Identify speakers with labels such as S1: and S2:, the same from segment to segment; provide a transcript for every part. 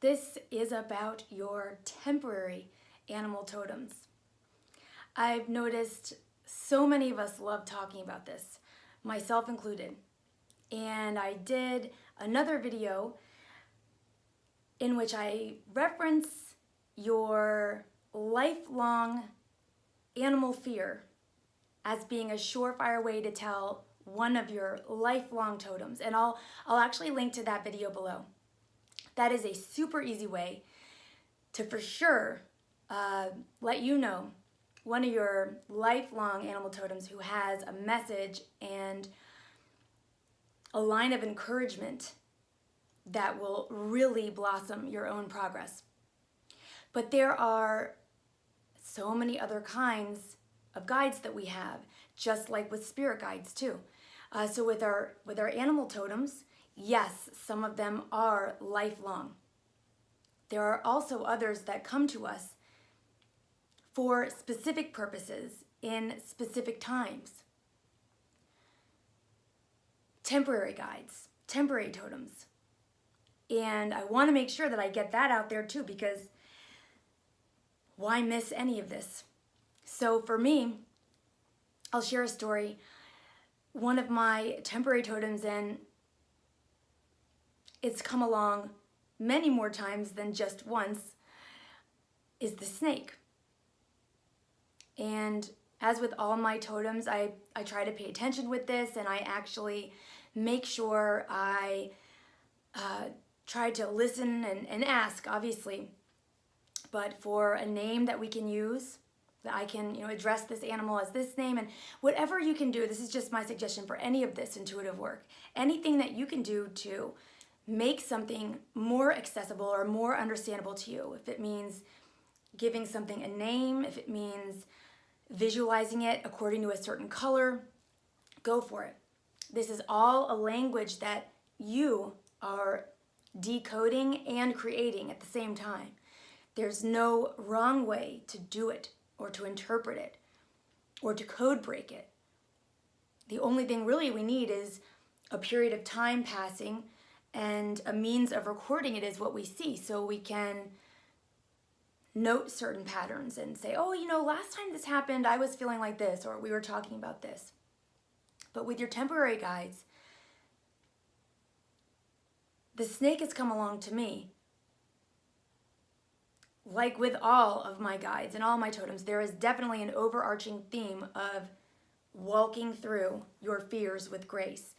S1: This is about your temporary animal totems. I've noticed so many of us love talking about this, myself included. And I did another video in which I reference your lifelong animal fear as being a surefire way to tell one of your lifelong totems. And I'll actually link to that video below. That is a super easy way to for sure let you know one of your lifelong animal totems who has a message and a line of encouragement that will really blossom your own progress. But there are so many other kinds of guides that we have, just like with spirit guides too. So with our animal totems, yes, some of them are lifelong. There are also others that come to us for specific purposes in specific times. Temporary guides, temporary totems. And I want to make sure that I get that out there too, because why miss any of this? So for me, I'll share a story. One of my temporary totems, and it's come along many more times than just once, is the snake. And as with all my totems, I try to pay attention with this, and I actually make sure I try to listen and ask, obviously. But for a name that we can use, that I can address this animal as this name, and whatever you can do, this is just my suggestion for any of this intuitive work. Anything that you can do to make something more accessible or more understandable to you. If it means giving something a name, if it means visualizing it according to a certain color, go for it. This is all a language that you are decoding and creating at the same time. There's no wrong way to do it or to interpret it or to code break it. The only thing really we need is a period of time passing, and a means of recording it is what we see, so we can note certain patterns and say, oh, last time this happened, I was feeling like this, or we were talking about this. But with your temporary guides, the snake has come along to me. Like with all of my guides and all my totems, there is definitely an overarching theme of walking through your fears with grace.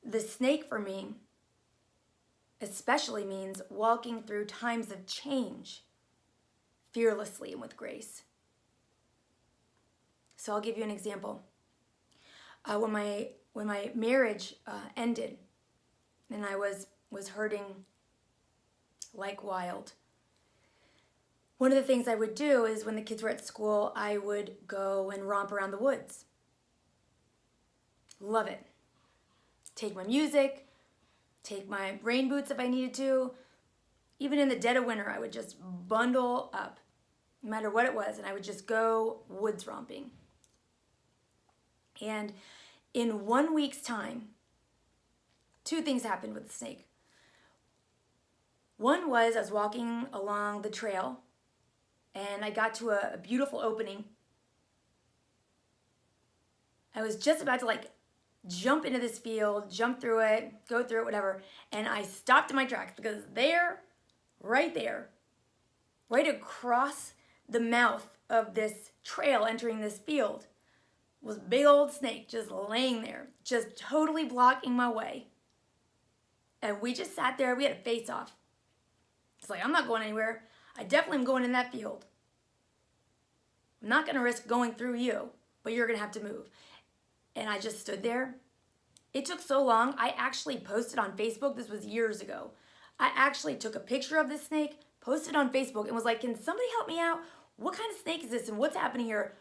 S1: The snake for me especially means walking through times of change fearlessly and with grace. So I'll give you an example. When my marriage ended and I was hurting like wild, one of the things I would do is when the kids were at school, I would go and romp around the woods. Love it. Take my music, take my rain boots if I needed to. Even in the dead of winter, I would just bundle up, no matter what it was, and I would just go woods romping. And in 1 week's time, two things happened with the snake. One was I was walking along the trail, and I got to a beautiful opening. I was just about to jump into this field, jump through it, go through it, whatever. And I stopped in my tracks because right there, right across the mouth of this trail entering this field was a big old snake just laying there, just totally blocking my way. And we just sat there, we had a face off. It's like, I'm not going anywhere. I definitely am going in that field. I'm not gonna risk going through you, but you're gonna have to move. And I just stood there. It took so long, I actually posted on Facebook, this was years ago. I actually took a picture of this snake, posted on Facebook, and was like, can somebody help me out? What kind of snake is this and what's happening here?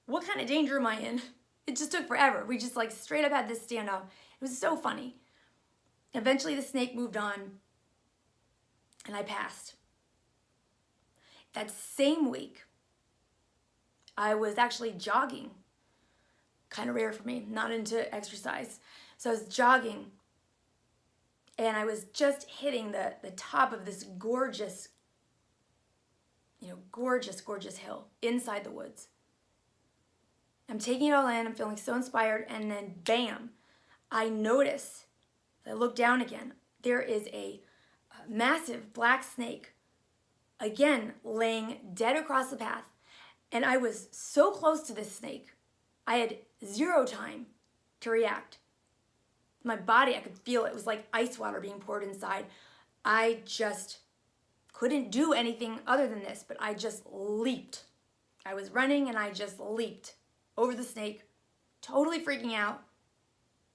S1: What kind of danger am I in? It just took forever. We just straight up had this standoff. It was so funny. Eventually the snake moved on and I passed. That same week, I was actually jogging. Kind of rare for me, not into exercise. So I was jogging And I was just hitting the top of this gorgeous, gorgeous hill inside the woods. I'm taking it all in. I'm feeling so inspired. And then bam, I notice, I look down again. There is a massive black snake, again, laying dead across the path. And I was so close to this snake. I had zero time to react. My body, I could feel it. It was like ice water being poured inside. I just couldn't do anything other than this, but I just leaped. I was running and I just leaped over the snake, totally freaking out.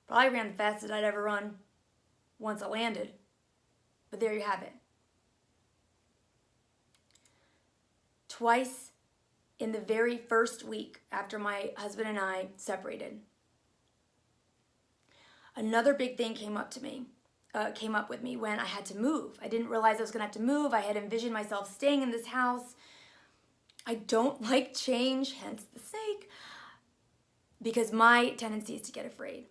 S1: Probably ran the fastest I'd ever run once I landed. But there you have it. Twice in the very first week after my husband and I separated, another big thing came up with me when I had to move. I didn't realize I was going to have to move. I had envisioned myself staying in this house. I don't like change, hence the snake, because my tendency is to get afraid.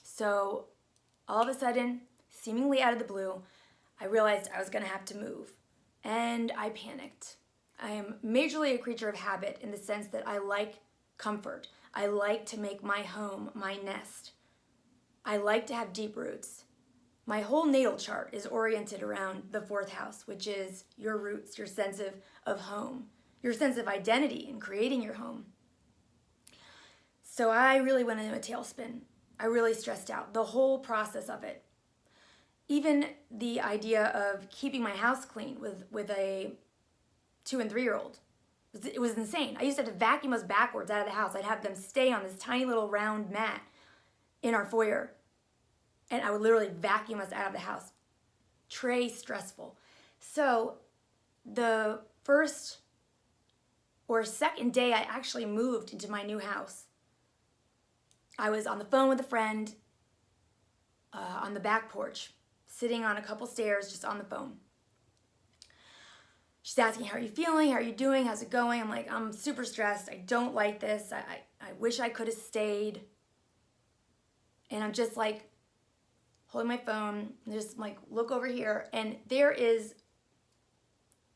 S1: So all of a sudden, seemingly out of the blue, I realized I was going to have to move, and I panicked. I am majorly a creature of habit in the sense that I like comfort. I like to make my home my nest. I like to have deep roots. My whole natal chart is oriented around the 4th house, which is your roots, your sense of home, your sense of identity in creating your home. So I really went into a tailspin. I really stressed out, the whole process of it. Even the idea of keeping my house clean with a 2- and 3-year-old. It was insane. I used to have to vacuum us backwards out of the house. I'd have them stay on this tiny little round mat in our foyer. And I would literally vacuum us out of the house. Très stressful. So the first or second day I actually moved into my new house, I was on the phone with a friend on the back porch, sitting on a couple stairs, just on the phone. She's asking, how are you feeling? How are you doing? How's it going? I'm like, I'm super stressed. I don't like this. I wish I could have stayed. And I'm just like holding my phone and just like look over here. And there is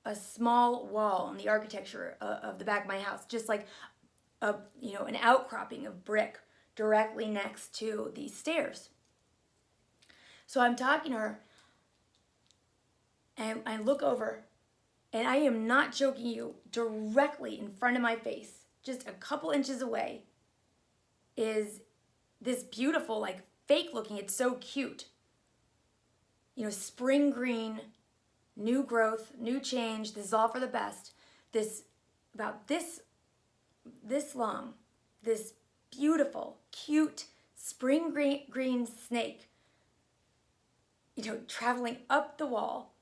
S1: a small wall in the architecture of the back of my house, just like an outcropping of brick directly next to these stairs. So I'm talking to her and I look over. And I am not joking you, directly in front of my face, just a couple inches away, is this beautiful, like fake looking, it's so cute, spring green, new growth, new change, this is all for the best, about this long, this beautiful, cute, spring green snake, traveling up the wall,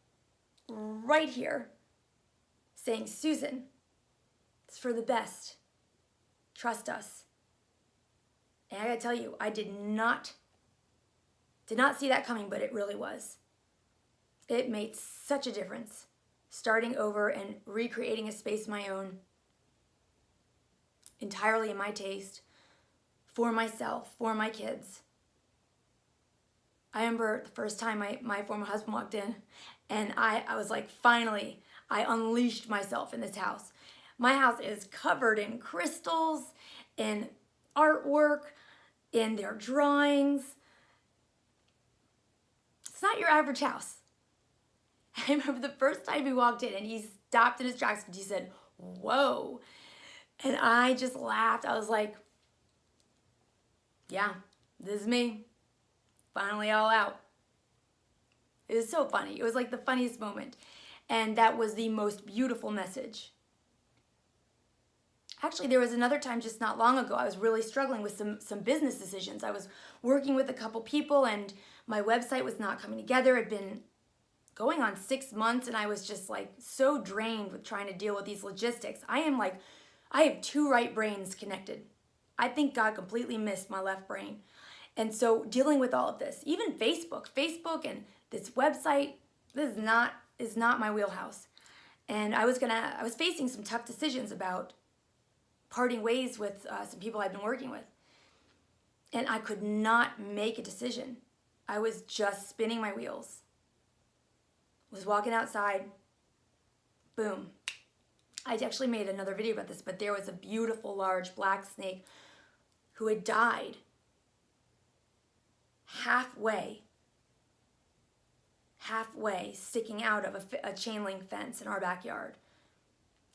S1: right here, saying, Susan, it's for the best. Trust us. And I gotta tell you, I did not see that coming, but it really was. It made such a difference, starting over and recreating a space of my own, entirely in my taste, for myself, for my kids. I remember the first time my former husband walked in, and I was like, finally, I unleashed myself in this house. My house is covered in crystals, in artwork, in their drawings. It's not your average house. I remember the first time he walked in and he stopped in his tracks and he said, whoa. And I just laughed. I was like, yeah, this is me. Finally all out. It was so funny. It was like the funniest moment. And that was the most beautiful message. Actually, there was another time just not long ago, I was really struggling with some business decisions. I was working with a couple people and my website was not coming together. It had been going on 6 months and I was just like so drained with trying to deal with these logistics. I have 2 right brains connected. I think God completely missed my left brain. And so dealing with all of this, even Facebook and this website, this is not my wheelhouse. And I was facing some tough decisions about parting ways with some people I've been working with. And I could not make a decision. I was just spinning my wheels. Was walking outside. Boom. I actually made another video about this, but there was a beautiful large black snake who had died halfway sticking out of a chain link fence in our backyard.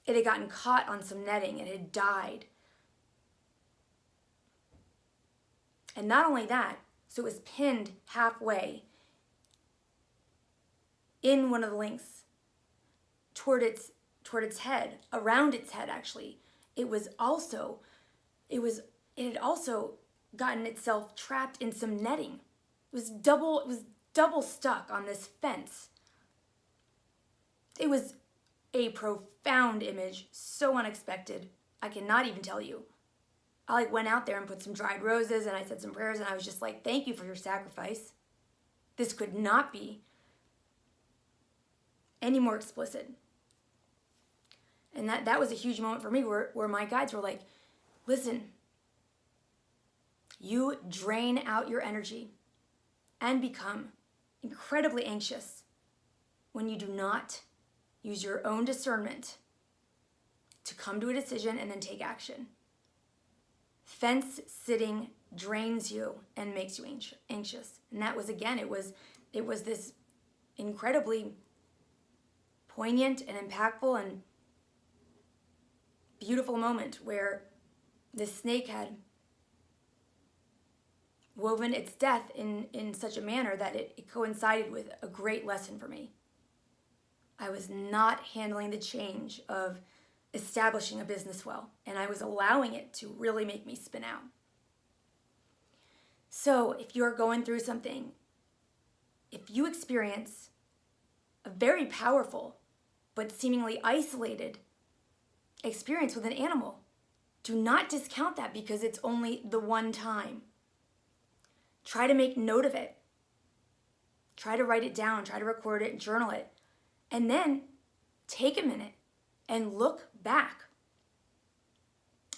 S1: It had gotten caught on some netting and had died. And not only that, so it was pinned halfway in one of the links toward its head, around its head actually. It had also gotten itself trapped in some netting. It was double stuck on this fence. It was a profound image, so unexpected. I cannot even tell you. I went out there and put some dried roses and I said some prayers and I was just like, thank you for your sacrifice. This could not be any more explicit. And that was a huge moment for me where my guides were like, listen, you drain out your energy and become incredibly anxious when you do not use your own discernment to come to a decision and then take action. Fence sitting drains you and makes you anxious. And that was, again, it was this incredibly poignant and impactful and beautiful moment where this snake had woven its death in such a manner that it coincided with a great lesson for me. I was not handling the change of establishing a business well, and I was allowing it to really make me spin out. So if you're going through something, if you experience a very powerful but seemingly isolated experience with an animal, do not discount that because it's only the one time. Try to make note of it. Try to write it down, try to record it, journal it, and then take a minute and look back.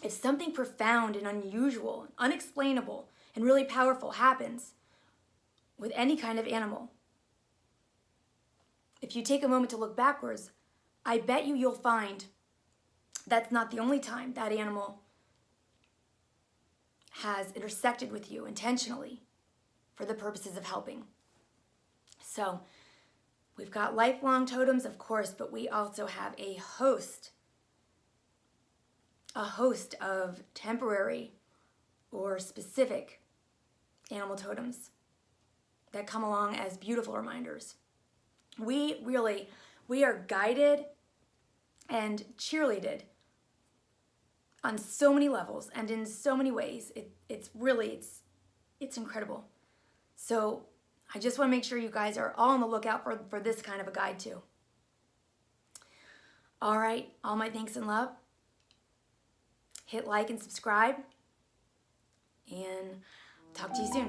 S1: If something profound and unusual, unexplainable, and really powerful happens with any kind of animal, if you take a moment to look backwards, I bet you'll find that's not the only time that animal has intersected with you intentionally for the purposes of helping. So we've got lifelong totems, of course, but we also have a host of temporary or specific animal totems that come along as beautiful reminders. We are guided and cheerleaded on so many levels and in so many ways. It's incredible. So I just want to make sure you guys are all on the lookout for this kind of a guide too. All right, all my thanks and love. Hit like and subscribe, and talk to you soon.